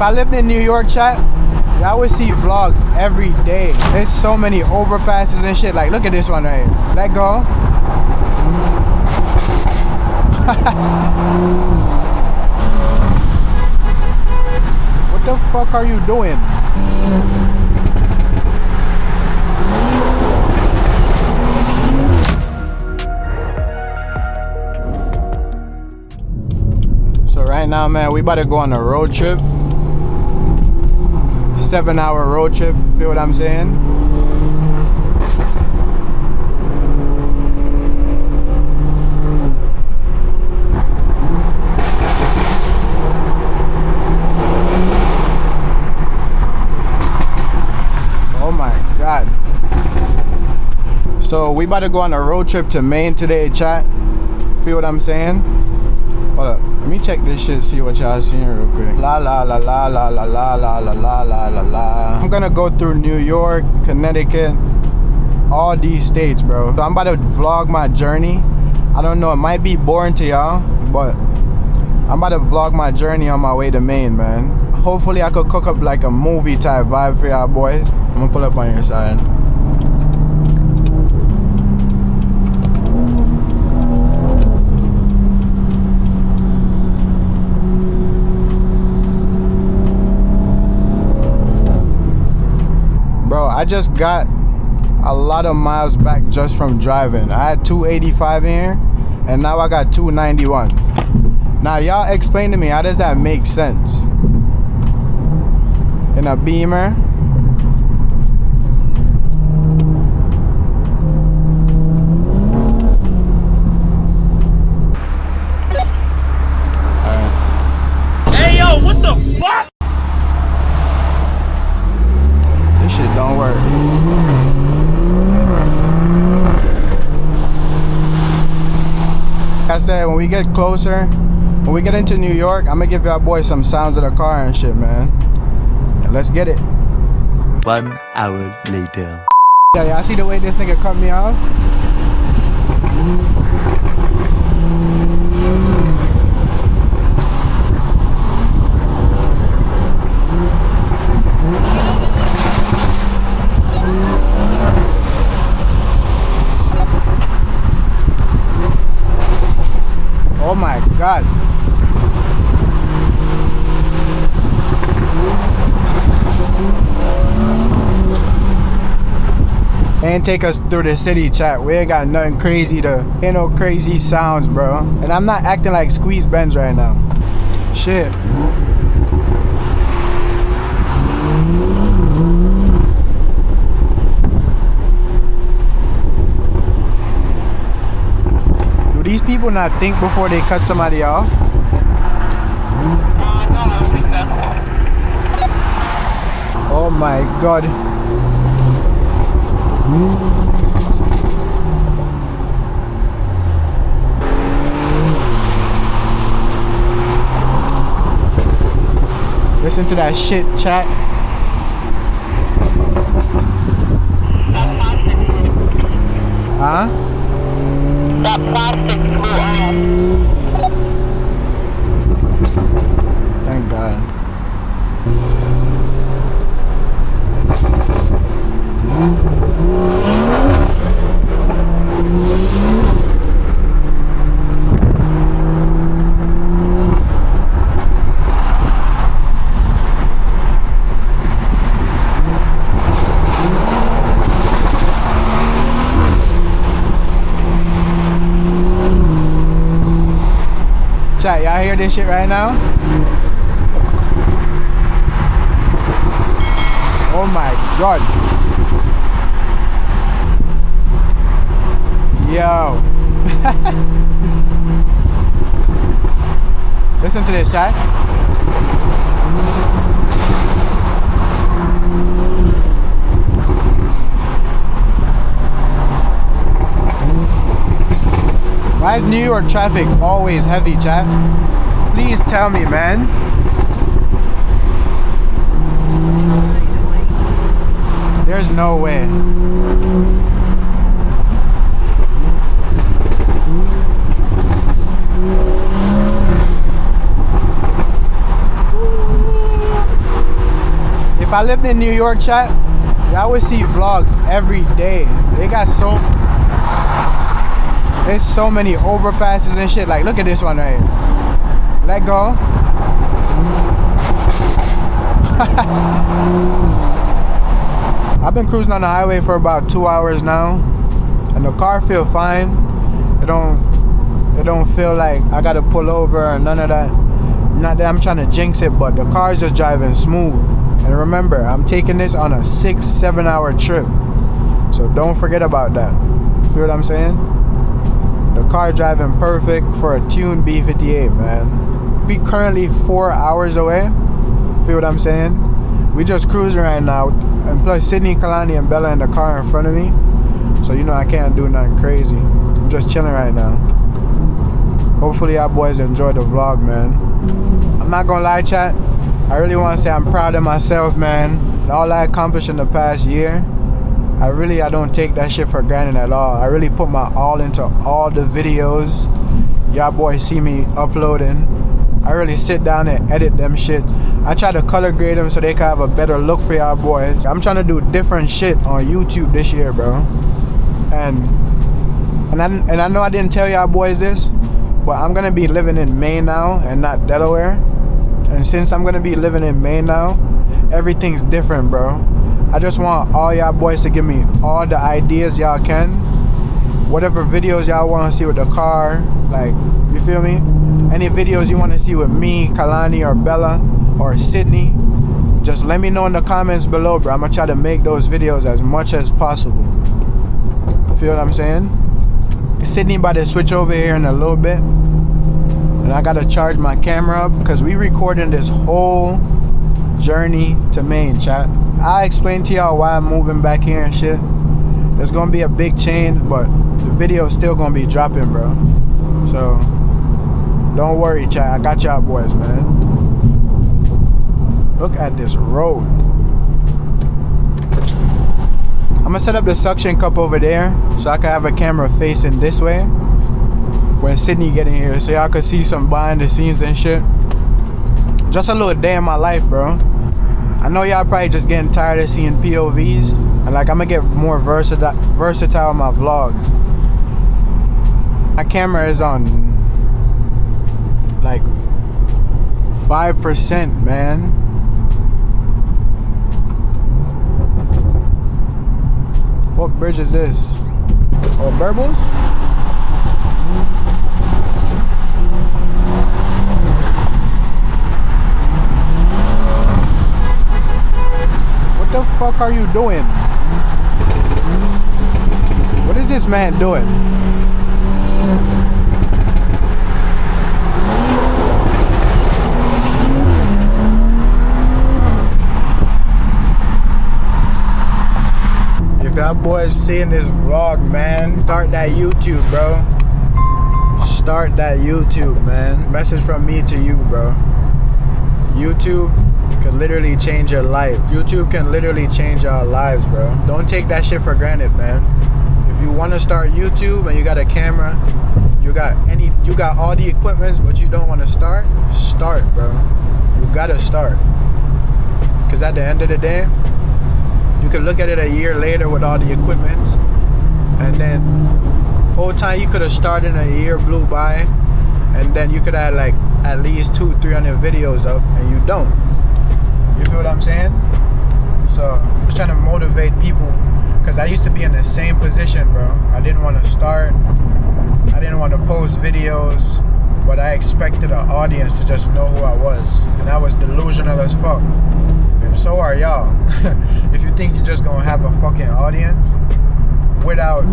I lived in New York, chat, y'all would see vlogs every day. There's so many overpasses and shit. Like, look at this one right here. Let go. What the fuck are you doing? So right now, man, we about to go on a road trip. 7-hour road trip, feel what I'm saying? Oh my God. So we about to go on a road trip to Maine today, chat. Feel what I'm saying? Hold up. Let me check this shit, see what y'all seeing real quick. La la la la la la la la la la la la la. I'm gonna go through New York, Connecticut, all these states, bro. So I'm about to vlog my journey. I don't know, it might be boring to y'all, but I'm about to vlog my journey on my way to Maine, man. Hopefully I could cook up like a movie type vibe for y'all boys. I'm gonna pull up on your side. Bro, I just got a lot of miles back just from driving. I had 285 in here, and now I got 291. Now, y'all explain to me, how does that make sense? In a Bimmer. Hey, yo, what the fuck? Shit don't work. Like I said, when we get closer, when we get into New York, I'm gonna give y'all boys some sounds of the car and shit, man. And let's get it. 1 hour later. Yeah, y'all see the way this nigga cut me off? Oh my God. And take us through the city, chat. We ain't got nothing crazy ain't no crazy sounds, bro. And I'm not acting like Squeeze Benz right now. Shit. Do these people not think before they cut somebody off? Oh my God. Listen to that shit, chat. Huh? That plastic flew off. Thank God. Chat, y'all hear this shit right now? Oh my God. Yo. Listen to this, chat. Why is New York traffic always heavy, chat? Please tell me, man. There's no way. If I lived in New York, chat, y'all would see vlogs every day. They got there's so many overpasses and shit. Like, look at this one right here. Let go. I've been cruising on the highway for about 2 hours now, and the car feel fine. It don't feel like I gotta pull over or none of that. Not that I'm trying to jinx it, but the car's just driving smooth. And remember, I'm taking this on a 6-7 hour trip, so don't forget about that. Feel what I'm saying? The car driving perfect for a tuned B58, man. We currently 4 hours away. Feel what I'm saying? We just cruising right now, and plus Sydney, Kalani, and Bella in the car in front of me, so you know I can't do nothing crazy. I'm just chilling right now. Hopefully y'all boys enjoy the vlog, man. I'm not gonna lie, chat, I really want to say I'm proud of myself, man. All I accomplished in the past year, I don't take that shit for granted at all. I really put my all into all the videos y'all boys see me uploading. I really sit down and edit them shit. I try to color grade them so they can have a better look for y'all boys. I'm trying to do different shit on YouTube this year, bro. And I know I didn't tell y'all boys this, but I'm gonna be living in Maine now and not Delaware. And since I'm gonna be living in Maine now, everything's different, bro. I just want all y'all boys to give me all the ideas y'all can. Whatever videos y'all want to see with the car, like, you feel me? Any videos you want to see with me, Kalani, or Bella, or Sydney, just let me know in the comments below, bro. I'm gonna try to make those videos as much as possible. Feel what I'm saying? Sydney about to switch over here in a little bit, and I gotta charge my camera up because we recording this whole journey to Maine, chat. I explained to y'all why I'm moving back here and shit. There's gonna be a big change, but the video is still gonna be dropping, bro. So don't worry, chat. I got y'all boys, man. Look at this road. I'm gonna set up the suction cup over there so I can have a camera facing this way when Sydney get in here, so y'all could see some behind the scenes and shit. Just a little day in my life, bro. I know y'all probably just getting tired of seeing POVs, and like I'm gonna get more versatile in my vlogs. My camera is on like 5%, man. What bridge is this? Oh, Burbles? What the fuck are you doing? What is this man doing? If y'all boys seeing this vlog, man, start that YouTube, bro. Start that YouTube, man. Message from me to you, bro. YouTube can literally change your life. YouTube can literally change our lives, bro. Don't take that shit for granted, man. If you want to start YouTube and you got a camera, you got all the equipment, but you don't want to start, bro. You gotta start. Because at the end of the day, you can look at it a year later with all the equipment, and then whole time you could have started in a year blew by, and then you could have like at least 200-300 videos up, and you don't. You feel what I'm saying? So I'm just trying to motivate people, because I used to be in the same position, bro. I didn't want to start, I didn't want to post videos, but I expected an audience to just know who I was, and I was delusional as fuck. And so are y'all. If you think you're just gonna have a fucking audience without...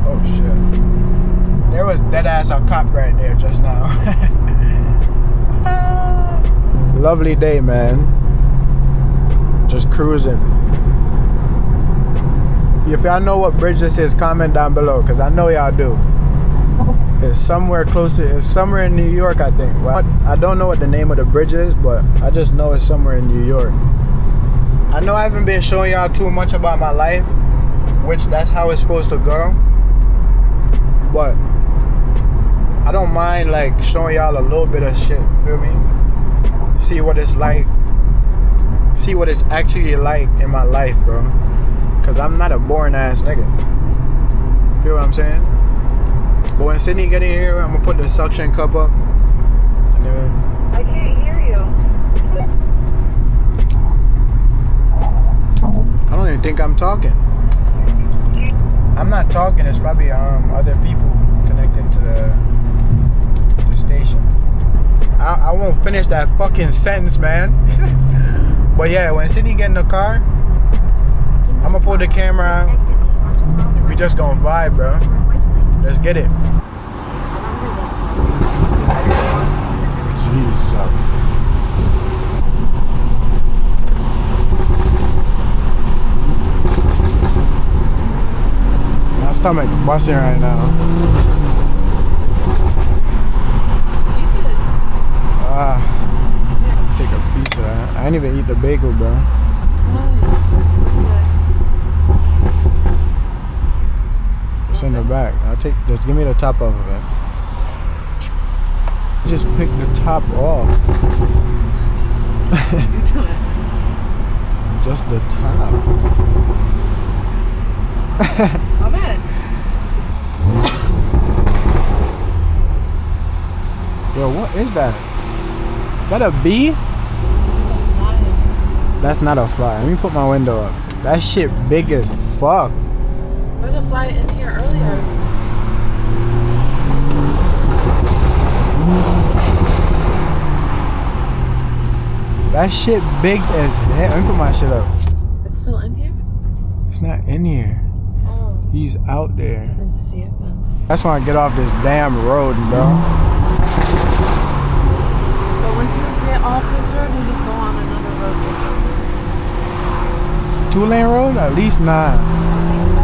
Oh shit. There was dead ass a cop right there just now. Lovely day, man. Just cruising. If y'all know what bridge this is, comment down below, because I know y'all do. It's somewhere close to, it's somewhere in New York, I think. Well, I don't know what the name of the bridge is, but I just know it's somewhere in New York. I know I haven't been showing y'all too much about my life, which that's how it's supposed to go. But I don't mind like showing y'all a little bit of shit, feel me? See what it's like see what it's actually like in my life, bro. Cause I'm not a boring ass nigga. Feel what I'm saying? But when Sydney get in here, I'm gonna put the suction cup up. And then I can't hear you. I don't even think I'm talking. I'm not talking, it's probably other people connecting to the station. I won't finish that fucking sentence, man. But yeah, when Sydney get in the car, I'm gonna pull the camera out. We just gonna vibe, bro. Let's get it. Jesus. My stomach busting right now. Take a piece of that. I didn't even eat the bagel, bro. It's in the back. Just give me the top of it. Just pick the top off. Just the top. I'm in. Yo, what is that? Is that a bee? That's not a fly. Let me put my window up. That shit big as fuck. There was a fly in here earlier. That shit big as hell. Let me put my shit up. It's still in here? It's not in here. Oh. He's out there. I didn't see it then. That's when I get off this damn road, bro. But once you get off this road, you just go on another road or something. 2-lane road? At least not. I think so.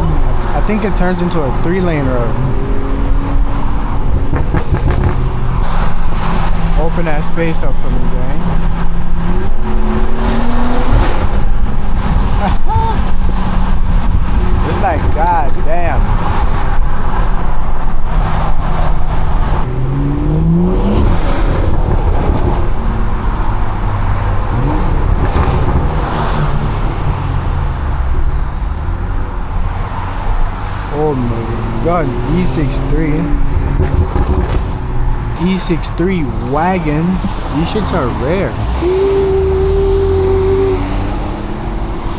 I think it turns into a 3-lane road. Open that space up for me, gang. It's like, god damn. Oh my god, E63. E63 wagon. These shits are rare.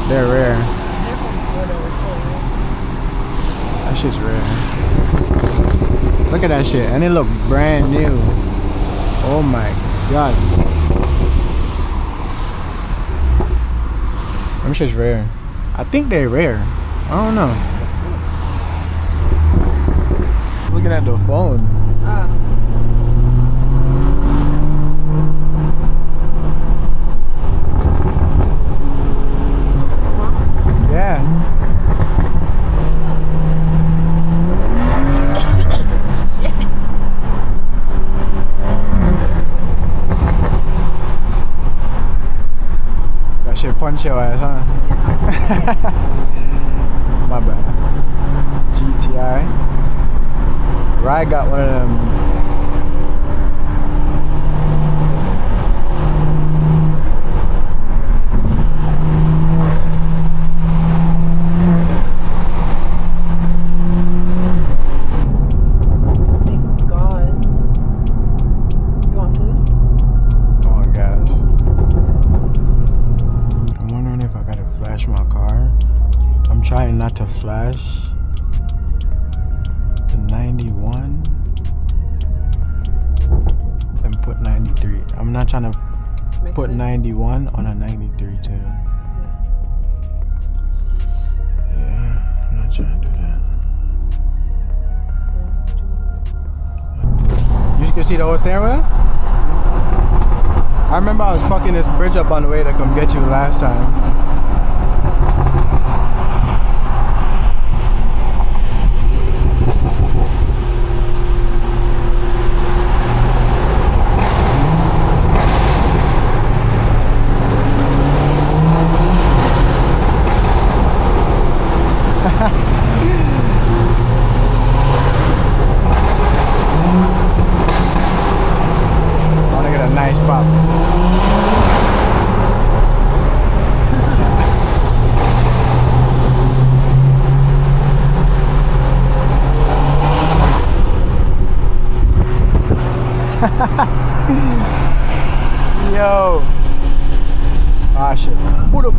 They're rare. That shit's rare. Look at that shit. And it look brand new. Oh my god. Them shit's rare. I think they're rare. I don't know. Looking at the phone. Yeah. That shit punch your ass, huh? My bad. GTI. Rye got one of them. Thank God. You want food? I want gas. I'm wondering if I gotta flash my car. I'm trying not to flash. 91 and put 93. I'm not trying to put 91 on a 93 too. Yeah, I'm not trying to do that. You can see the whole steering wheel? I remember I was fucking this bridge up on the way to come get you last time. Yo. Ah shit. Who the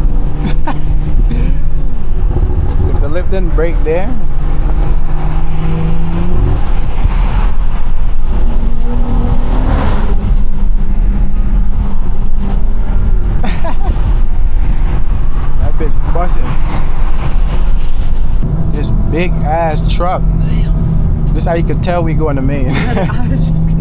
if the lip didn't break there. That bitch busting. This big ass truck. Damn. This how you could tell we going to Maine. I was just